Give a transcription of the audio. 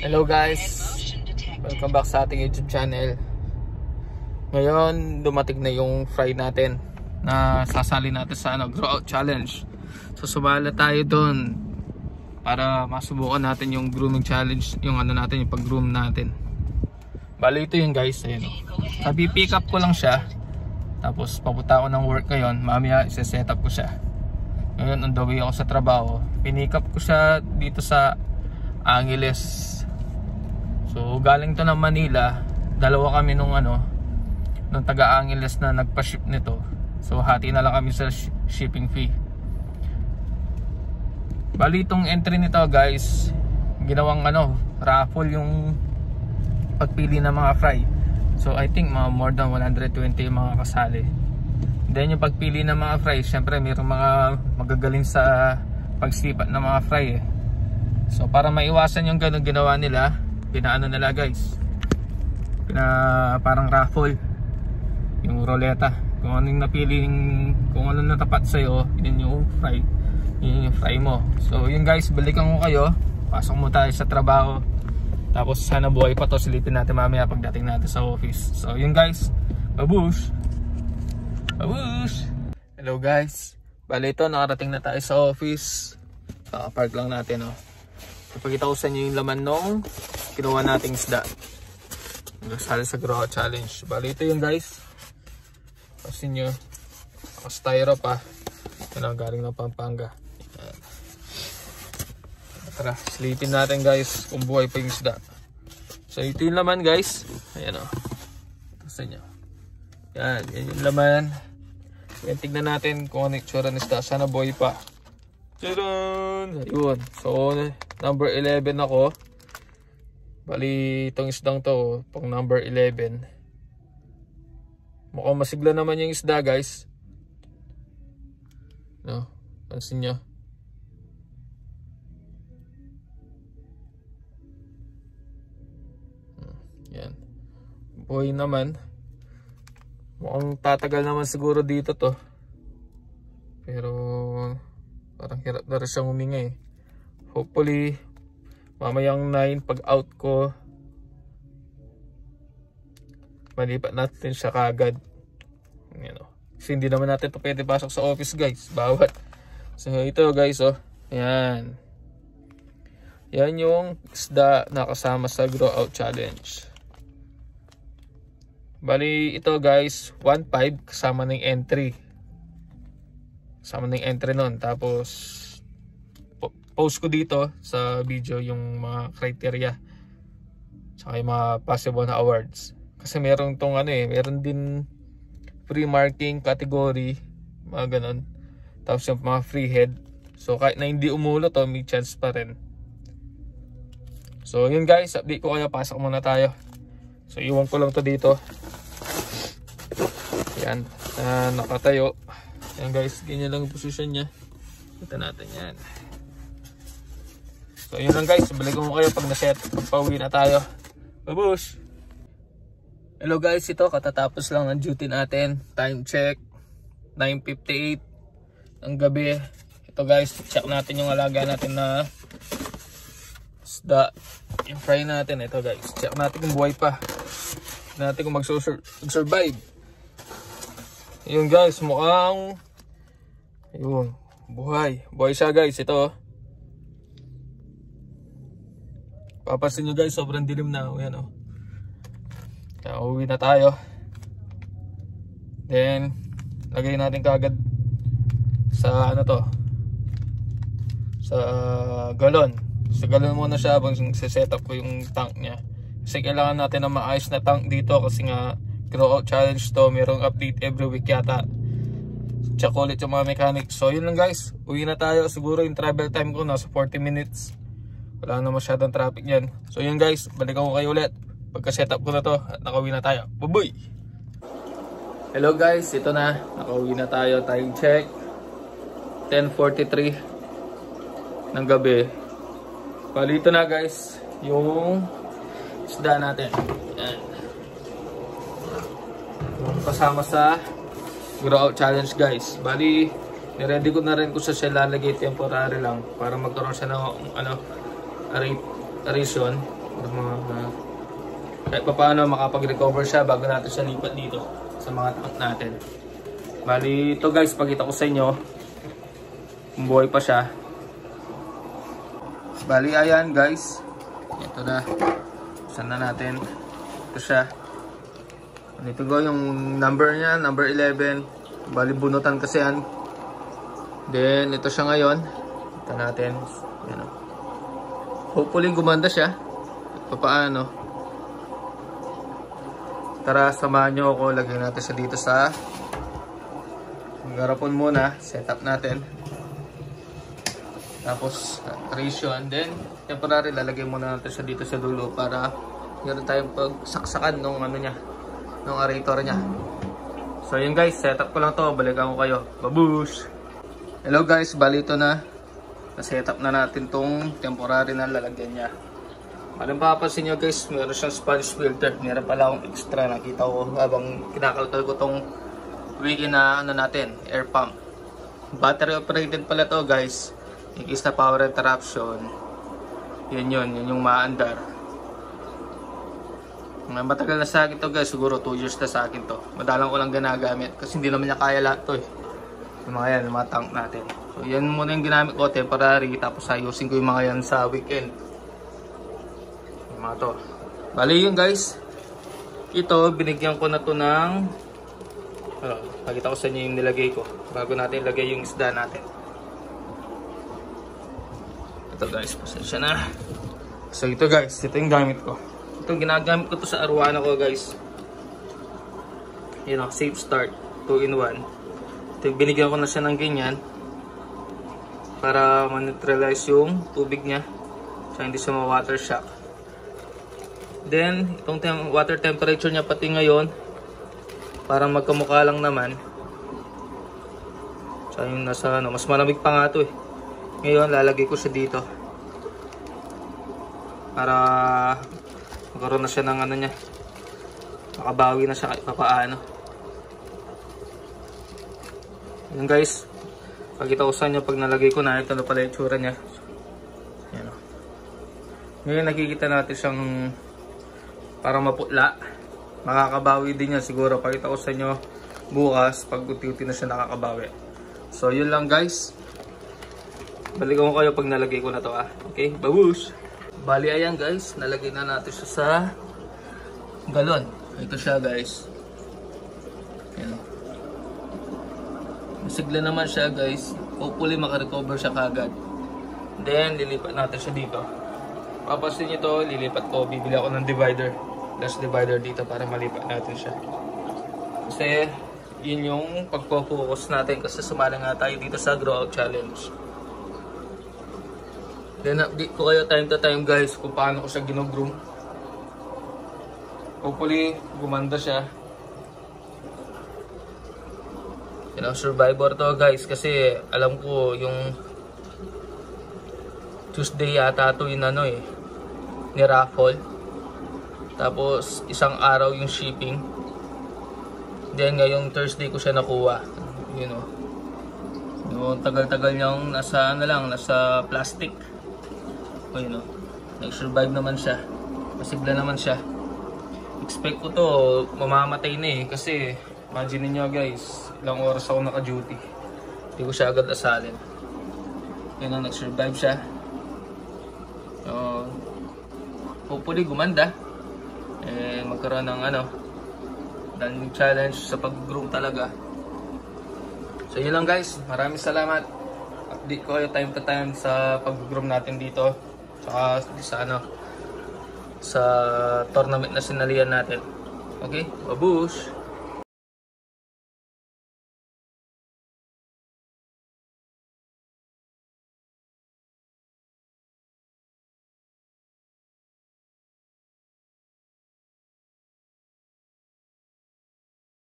Hello guys, welcome back sa ating YouTube channel. Ngayon dumating na yung fry natin na sasali natin sa grow out challenge. So sumala tayo doon para masubukan natin yung grooming challenge, yung natin, yung pag-groom natin. Bali ito yung guys, ayun. Pick up ko lang siya. Tapos papunta ako ng work ngayon, mamaya i-set up ko siya. Ngayon on the way ako sa trabaho, pinick up ko siya dito sa Angeles. So galing to ng Manila, dalawa kami nung taga Angeles na nagpa-ship nito. So hati na lang kami sa shipping fee. Bali itong entry nito guys, ginawang raffle yung pagpili ng mga fry. So I think more than 120 mga kasali. Then yung pagpili ng mga fry, syempre mayroong mga magagaling sa pagsipat ng mga fry eh. So para maiwasan yung ganun ginawa nila, pinaano nila guys, parang raffle yung ruleta. Kung anong napiling, kung anong natapat sa'yo, yun yung fry mo. So yun guys, balikan ko kayo, pasok mo tayo sa trabaho. Tapos sana buhay pa to, silipin natin mamaya pagdating natin sa office. So yun guys, babush! Babush! Hello guys, bali ito, nakarating na tayo sa office. Park lang natin ipakita ko sa inyo yung laman nung kinuha nating isda. Nasali sa grow out challenge. Bali ito yung guys, kasi nyo styro pa. Galing ng Pampanga. Tara, silipin natin guys kung buhay pa yung isda. So ito yung laman guys. Ayan sa inyo. Yan yung laman. Yan, tignan natin kung ano yung tsura ng isda. Sana buhay pa. Tadaan! Ayun. So number 11 ako. Bali itong isdang to pang number 11. Mukhang masigla naman yung isda guys. Pansin nyo. Yan. Buhay naman. Mukhang tatagal naman siguro dito to. Pero parang hirap na rin siyang huminga eh. Hopefully mamayang 9 pag out ko, malipat natin siya kagad. Kasi hindi naman natin ito pwede pasok sa office guys, bawat. So ito guys yan. Yan yung isda na kasama sa grow out challenge. Bali ito guys, 1.5 kasama ng entry. Kasama ng entry nun. Tapos post ko dito sa video yung mga criteria saka yung mga possible na awards. Kasi meron tong meron din free marking category, mga ganon. Tapos yung mga free head. So kahit na hindi umulo to, may chance pa rin. So yun guys, update ko kayo, pasok muna tayo. So iwan ko lang to dito. Yan, nakatayo. Yan guys, ganyan lang yung position nya. Kita natin yan. So yun lang guys, balikan ko kayo pag naset, pagpauwi na tayo. Babush! Hello guys, ito katatapos lang ng duty natin. Time check 9:58 ng gabi. Ito guys, check natin yung alaga natin na isda. Yung fry natin, ito guys, check natin kung buhay pa. Check natin kung mag-survive. Yun guys, mukhang ayun, buhay siya guys. Ito papasin nyo guys, sobrang dilim na. Yan uwi na tayo. Then lagay natin kagad sa sa galon. Sa galon muna siya habang set up ko yung tank nya. Kasi kailangan natin na maayos na tank dito. Kasi nga grow out challenge to, mayroong update every week yata. Check ulit yung mga mechanics. So yun lang guys, uwi na tayo. Siguro yung travel time ko nasa 40 minutes. Wala na masyadong traffic yan. So yun guys, balikan ko kayo ulit pagka-set up ko na to at nakauwi na tayo. Bye-bye! Hello guys, ito na. Nakauwi na tayo. Time check 10:43 ng gabi. Bali ito na guys, yung isda natin. Yan. Kasama sa grow out challenge guys. Bali, niready ko na rin kung sa siya lalagay temporary lang para magkaroon siya ng aeration. Kahit pa paano makapag-recover siya bago natin siya lipat dito sa mga tank natin. Bali ito guys, pakita ko sa inyo kung buhay pa siya. Bali ayan guys, ito na, saan na natin, ito siya. Dito go yung number niya, number 11. Bali bunutan kasi yan. Then ito siya ngayon, ito natin, yan. Hopefully gumanda siya. Paano? Tara, samahan nyo ako. Lagyan natin siya dito sa garapon muna. Setup natin. Tapos, creation. Then, temporary, lalagay muna natin siya dito sa dulo para meron tayong pagsaksakan nung ano niya, nung aerator niya. So, yun guys. Setup ko lang to. Balikan ko kayo. Babush! Hello guys. Bali ito na. Na-setup na natin tong temporary na lalagyan niya. Parang papapansin nyo guys, meron siyang sponge filter. Meron pala akong extra, nakita ko habang kinakalkal ko tong wiki na ano natin, air pump. Battery operated pala to guys. In case na power interruption, yun yung maandar. Matagal na sa akin to guys, siguro 2 years na sa akin to. Madalang ko lang ginagamit kasi hindi naman niya kaya lahat to eh. Yung mga yan, yung mga tank natin. So yan muna yung ginamit ko, temporary. Tapos ayusin ko yung mga yan sa weekend. Yung mga to. Bali yun guys. Ito, binigyan ko na to ng pakita ko sa inyo yung nilagay ko bago natin ilagay yung isda natin. Ito guys, pasensya na. So ito guys, ito yung gamit ko. Ito ginagamit ko to sa arwana ko guys. Yun o, safe start 2-in-1. Binigyan ko na siya ng ganyan para ma-neutralize yung tubig niya so hindi siya ma-water shock. Then itong water temperature niya pati ngayon parang magkamukha lang naman. So yung nasa ano, mas malamig pa nga to eh. Ngayon lalagay ko siya dito para magkaroon na siya ng ano niya, makabawi na siya kahit papaano. Yan guys, pakita ko sa inyo pag nalagay ko na, ito na pala yung tsura niya. Yan o. Ngayon nakikita natin siyang parang maputla. Makakabawi din yan siguro. Pakita ko sa inyo bukas pag unti-unti na siya nakakabawi. So yun lang guys. Balikan ko kayo pag nalagay ko na to Okay, babush! Bali ayan guys, nalagay na natin siya sa galon. Ito siya guys. Yan o. Masigla naman siya guys. Hopefully makarecover siya kagad. Then lilipat natin siya dito. Papasin nyo to, lilipat ko. Bibili ako ng divider. Plus divider dito para malipat natin siya. Kasi yun yung pagpo-focus natin. Kasi sumali nga tayo dito sa Grow Out Challenge. Then update ko kayo time to time guys kung paano ko siya gino-groom. Hopefully gumanda siya. Survivor to guys kasi alam ko yung Tuesday yata to yung ano ni raffle. Tapos isang araw yung shipping. Then ngayong Thursday ko siya nakuha. Yung tagal-tagal niyang nasa ano lang, nasa plastic. Nag-survive naman siya. Masigla naman siya. Expect ko to mamamatay na kasi imagine niyo guys, ilang oras ako naka-duty. Hindi ko siya agad asalin. Yun ang nag-survive siya. Hopefully gumanda. Magkaroon ng dahil challenge sa pag-groom talaga. So yun lang guys. Maraming salamat. Update ko kayo time to time sa pag-groom natin dito. Saka sa tournament na sinalihan natin. Okay? Babush!